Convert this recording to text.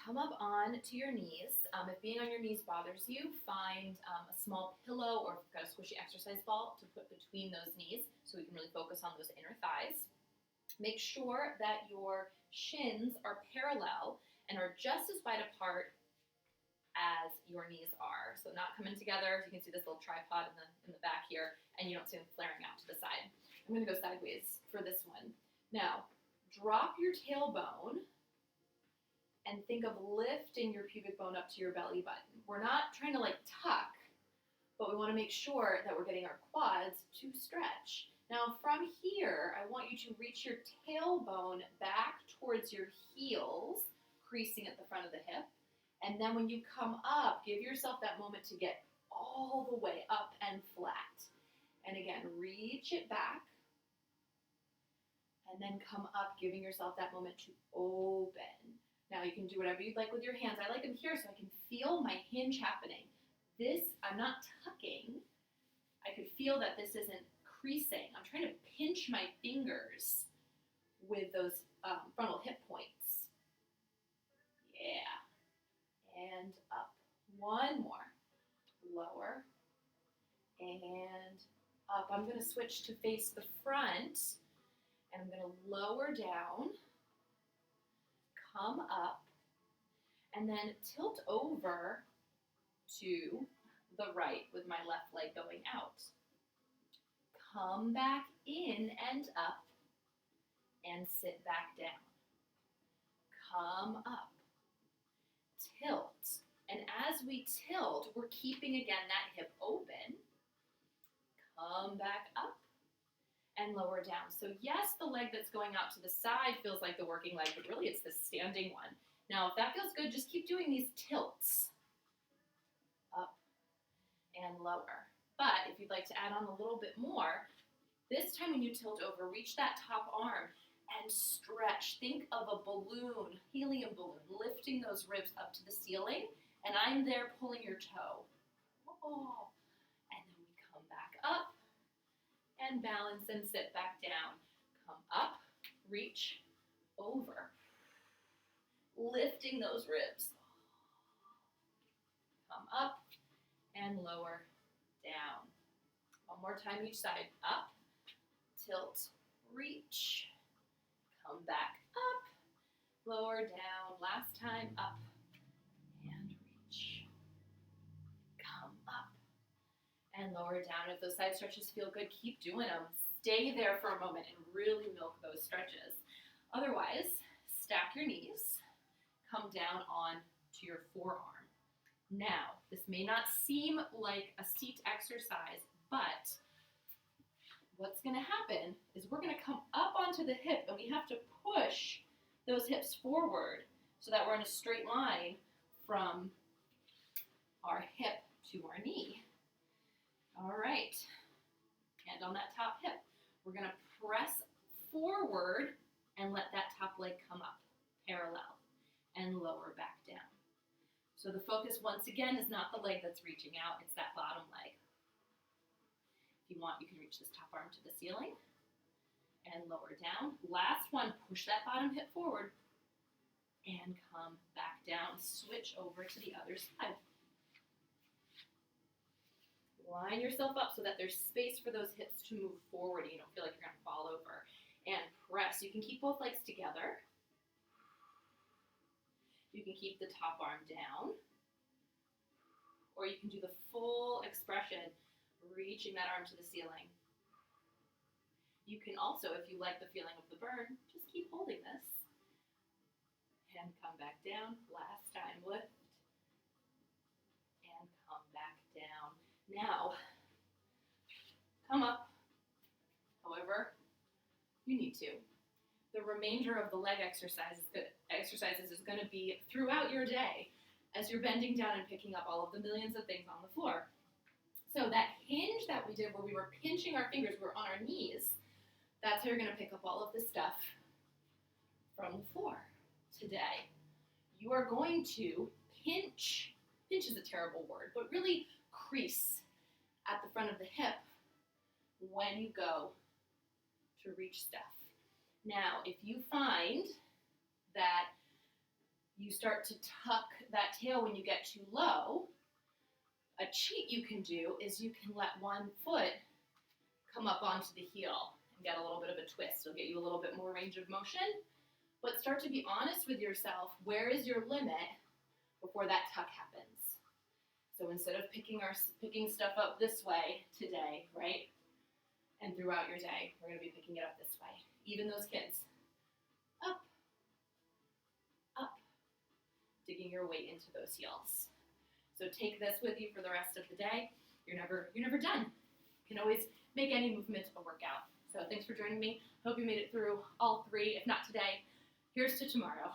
come up on to your knees. If being on your knees bothers you, find a small pillow or if you've got a squishy exercise ball to put between those knees so we can really focus on those inner thighs. Make sure that your shins are parallel and are just as wide apart as your knees are. So not coming together. You can see this little tripod in the back here, and you don't see them flaring out to the side. I'm going to go sideways for this one. Now, drop your tailbone and think of lifting your pubic bone up to your belly button. We're not trying to tuck, but we want to make sure that we're getting our quads to stretch. Now from here, I want you to reach your tailbone back towards your heels, creasing at the front of the hip. And then when you come up, give yourself that moment to get all the way up and flat. And again, reach it back. And then come up, giving yourself that moment to open. Now you can do whatever you'd like with your hands. I like them here so I can feel my hinge happening. This, I'm not tucking. I could feel that this isn't creasing. I'm trying to pinch my fingers with those frontal hip points. Yeah. And up. One more. Lower. And up. I'm going to switch to face the front. And I'm going to lower down. Come up. And then tilt over to the right with my left leg going out. Come back in and up and sit back down. Come up. Tilt. And as we tilt, we're keeping again that hip open. Come back up and lower down. So yes, the leg that's going out to the side feels like the working leg, but really it's the standing one. Now, if that feels good, just keep doing these tilts. Up and lower. But if you'd like to add on a little bit more, this time when you tilt over, reach that top arm and stretch. Think of a balloon, helium balloon, lifting those ribs up to the ceiling, and I'm there pulling your toe. Oh. And then we come back up and balance and sit back down. Come up, reach, over. Lifting those ribs. Come up and lower down. One more time each side. Up, tilt, reach. Come back up, lower down. Last time, up and reach. Come up and lower down. If those side stretches feel good, keep doing them. Stay there for a moment and really milk those stretches. Otherwise, stack your knees, come down on to your forearm. Now, this may not seem like a seat exercise, but what's going to happen is we're going to come up onto the hip and we have to push those hips forward so that we're in a straight line from our hip to our knee. All right, hand on that top hip. We're going to press forward and let that top leg come up, parallel, and lower back down. So the focus, once again, is not the leg that's reaching out, it's that bottom leg. If you want, you can reach this top arm to the ceiling and lower down. Last one, push that bottom hip forward and come back down. Switch over to the other side. Line yourself up so that there's space for those hips to move forward and you don't feel like you're going to fall over. And press. You can keep both legs together. You can keep the top arm down. Or you can do the full expression, reaching that arm to the ceiling. You can also, if you like the feeling of the burn, just keep holding this. And come back down. Last time, lift. And come back down. Now, come up however you need to. The remainder of the leg exercises is going to be throughout your day as you're bending down and picking up all of the millions of things on the floor. So that hinge that we did where we were pinching our fingers, we're on our knees, that's how you're going to pick up all of the stuff from the floor today. You are going to pinch is a terrible word, but really crease at the front of the hip when you go to reach stuff. Now, if you find that you start to tuck that tail when you get too low. A cheat you can do is you can let one foot come up onto the heel and get a little bit of a twist. It'll get you a little bit more range of motion, but start to be honest with yourself. Where is your limit before that tuck happens? So instead of picking stuff up this way today, right, and throughout your day, we're going to be picking it up this way. Even those kids. Up, up, digging your weight into those heels. So take this with you for the rest of the day. You're never done. You can always make any movement a workout. So thanks for joining me. Hope you made it through all three. If not today, here's to tomorrow.